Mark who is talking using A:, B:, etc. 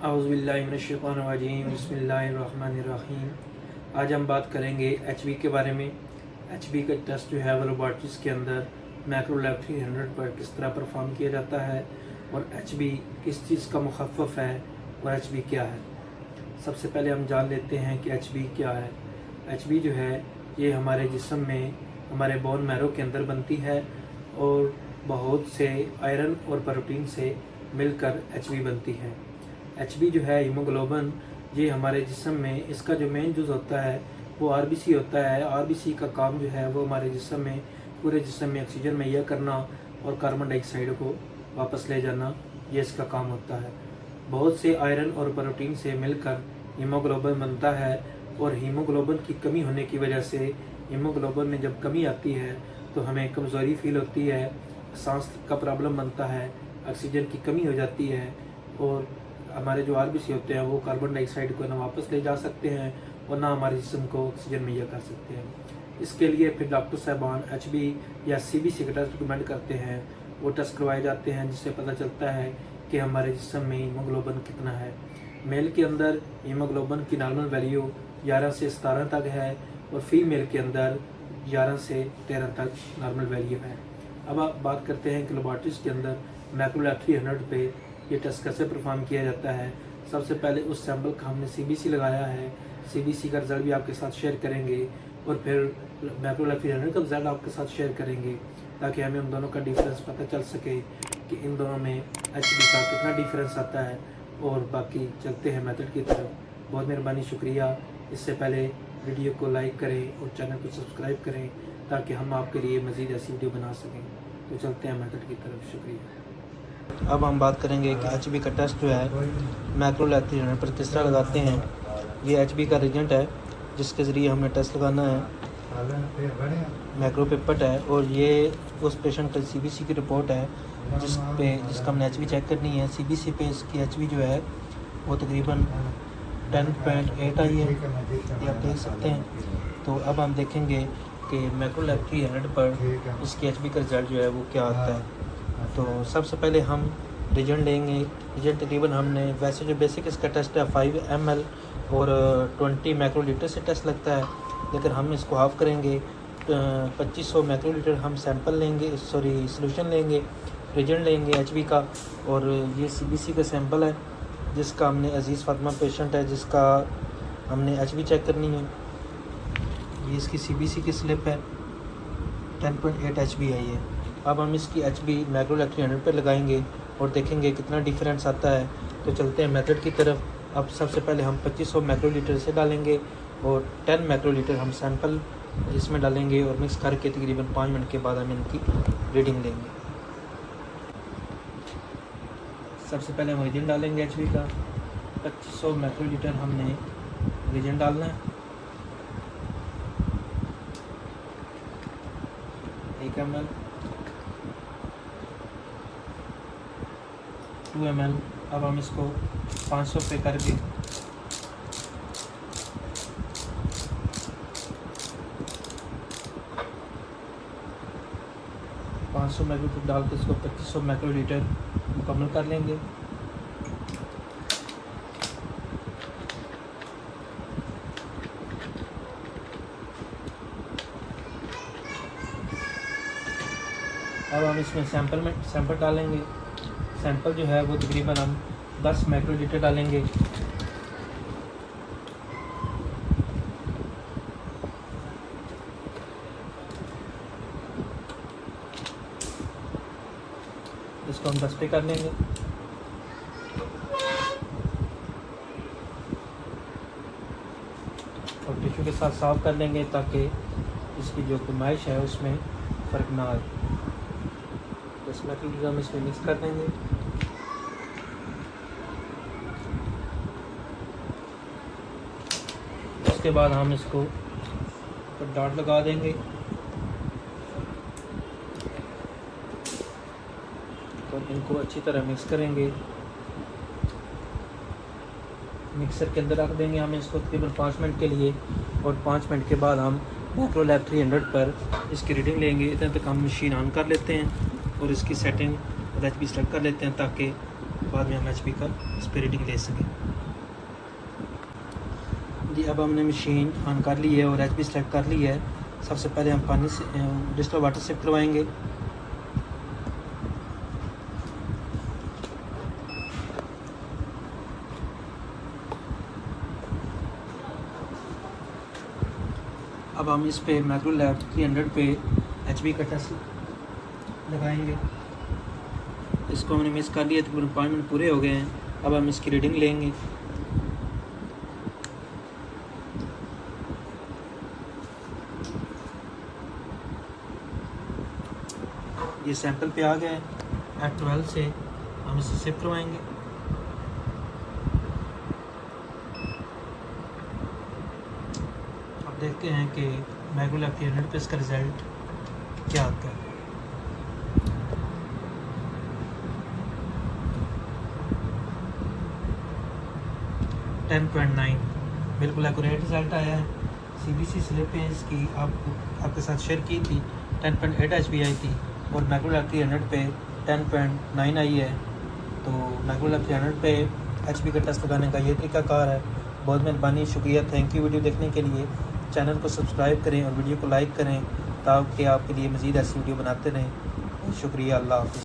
A: औज़ुबिल्लाहिमिनश्शैतानिर्रजीम बिस्मिल्लाहिर्रहमानिर्रहीम। आज हम बात करेंगे एचबी के बारे में। एचबी का टेस्ट जो है वो लेबॉर्ट्रीज़ के अंदर मैक्रो लैब 300 पर किस तरह परफॉर्म किया जाता है और एचबी किस चीज़ का मुखफ़फ़ है और एचबी क्या है। सबसे पहले हम जान लेते हैं कि एचबी क्या है। एचबी जो है ये हमारे जिस्म में हमारे बोन मैरो के अंदर बनती है और बहुत से आयरन और प्रोटीन से मिलकर एचबी बनती है। एचबी जो है हीमोग्लोबिन, ये हमारे जिस्म में इसका जो मेन जुज़ होता है वो आरबीसी होता है। आरबीसी का काम जो है वो हमारे जिस्म में पूरे जिस्म में ऑक्सीजन मुहैया करना और कार्बन डाइऑक्साइड को वापस ले जाना, ये इसका काम होता है। बहुत से आयरन और प्रोटीन से मिलकर हीमोग्लोबिन बनता है और हीमोग्लोबिन की कमी होने की वजह से हीमोग्लोबिन में जब कमी आती है तो हमें कमज़ोरी फील होती है, सांस का प्रॉब्लम बनता है, ऑक्सीजन की कमी हो जाती है और हमारे जो आरबीसी होते हैं वो कार्बन डाइऑक्साइड को ना वापस ले जा सकते हैं और ना हमारे जिस्म को ऑक्सीजन मुहैया कर सकते हैं। इसके लिए फिर डॉक्टर साहबान एचबी या सीबीसी का टेस्ट रिकमेंड करते हैं। वो टेस्ट करवाए जाते हैं जिससे पता चलता है कि हमारे जिस्म में हीमोग्लोबिन कितना है। मेल के अंदर हीमोग्लोबिन की नॉर्मल वैल्यू 11 से 17 तक है और फीमेल के अंदर 11 से 13 तक नॉर्मल वैल्यू है। अब आप बात करते हैं कि लेबॉर्ट्रीज़ के अंदर मैक्रो लैब 300 पे ये टेस्ट कैसे परफॉर्म किया जाता है। सबसे पहले उस सैंपल का हमने सीबीसी लगाया है। सीबीसी का रिज़ल्ट भी आपके साथ शेयर करेंगे और फिर मैक्रो लैब 300 का रिज़ल्ट आपके साथ शेयर करेंगे ताकि हमें उन दोनों का डिफरेंस पता चल सके कि इन दोनों में एचबी का कितना डिफरेंस आता है। और बाकी चलते हैं मेथड की तरफ। बहुत मेहरबानी, शुक्रिया। इससे पहले वीडियो को लाइक करें और चैनल को सब्सक्राइब करें ताकि हम आपके लिए मज़ीद ऐसी वीडियो बना सकें। तो चलते हैं मेथड की तरफ। शुक्रिया। अब हम बात करेंगे कि एचबी का टेस्ट जो है मैक्रो लैब 300 पर किस तरह लगाते हैं। ये एचबी का रिजेंट है जिसके ज़रिए हमने टेस्ट लगाना है। मैक्रो पिपट है और ये उस पेशेंट का सीबीसी की रिपोर्ट है जिसका हमने एचबी चेक करनी है। सीबीसी पे इसकी एचबी जो है वो तकरीबन 10.8 आई है, ये आप देख सकते हैं। तो अब हम देखेंगे कि मैक्रो लैब 300 पर इसकी एचबी का रिजल्ट जो है वो क्या आता है। तो सबसे पहले हम रिजेंट लेंगे। रिजेंट तकरीबन हमने वैसे जो बेसिक इसका टेस्ट है 5 ml और 20 माइक्रोलीटर से टेस्ट लगता है, लेकिन हम इसको हाफ़ करेंगे। 2500 माइक्रोलीटर हम सैंपल लेंगे, सोल्यूशन लेंगे, रिजेंट लेंगे एचबी का। और ये सीबीसी का सैंपल है जिसका हमने अजीज़ फातिमा पेशेंट है जिसका हमने एचबी चेक करनी है। ये इसकी सीबीसी की स्लिप है, 10.8 एचबी आई है। अब हम इसकी एचबी मैक्रो लैब 300 पर लगाएंगे और देखेंगे कितना डिफरेंस आता है। तो चलते हैं मेथड की तरफ। अब सबसे पहले हम 2500 माइक्रोलीटर से डालेंगे और 10 माइक्रोलीटर हम सैंपल इसमें डालेंगे और मिक्स करके तकरीबन 5 मिनट के बाद हम इनकी रीडिंग लेंगे। सबसे पहले हम रिजेंट डालेंगे एचबी का। 2500 माइक्रोलीटर हमने रिजेंट डालना है। 1 ml, 2 ml। अब हम इसको 500 पे करके माइक्रोलीटर डाल के इसको 2500 माइक्रोलीटर मुकम्मल कर लेंगे। अब हम इसमें सैंपल डालेंगे। सैंपल जो है वो तकरीबन हम 10 माइक्रोलीटर डालेंगे। इसको हम 10 पे कर लेंगे। और टिश्यू के साथ साफ कर लेंगे ताकि इसकी जो कुमाइश है उसमें फ़र्क ना आए। 10 माइक्रोलीटर हम इसमें मिक्स कर देंगे। उसके बाद हम इसको ऊपर डॉट लगा देंगे। तो इनको अच्छी तरह मिक्स करेंगे। मिक्सर के अंदर रख देंगे हम इसको तकरीबन 5 मिनट के लिए और 5 मिनट के बाद हम मैक्रो लैब 300 पर इसकी रीडिंग लेंगे। इतने तक हम मशीन ऑन कर लेते हैं और इसकी सेटिंग एचबी सेलेक्ट कर लेते हैं ताकि बाद में हम एचपी का इस पर रीडिंग ले सकें। जी अब हमने मशीन ऑन कर ली है और एचपी सेलेक्ट कर ली है। सबसे पहले हम पानी से डिस्टिल वाटर सिप करवाएंगे। अब हम इस पे माइक्रोलैब 300 पे एचपी का टेस्ट लगाएंगे। इसको हमने मिस कर लिया, तकरीबन 5 मिनट पूरे हो गए हैं। अब हम इसकी रीडिंग लेंगे। ये सैंपल पे आ गया है। एट 12 से हम इसे सिप करवाएंगे। अब देखते हैं कि माइक्रोलैब 300 पे इसका रिज़ल्ट क्या आता है। बिल्कुल एक्यूरेट रिज़ल्ट आया है। CBC स्लिप है इसकी आपके साथ शेयर की थी, 10.8 HP आई थी और माइक्रोलैब 300 पे 10.9 आई है। तो माइक्रोलैब 300 पे HP का टेस्ट लगाने का ये तरीकाकार है। बहुत मेहरबानी, शुक्रिया, थैंक यू वीडियो देखने के लिए। चैनल को सब्सक्राइब करें और वीडियो को लाइक करें ताकि आपके लिए मज़ीद ऐसी वीडियो बनाते रहें। शुक्रिया, अल्लाह हाफ़िज़।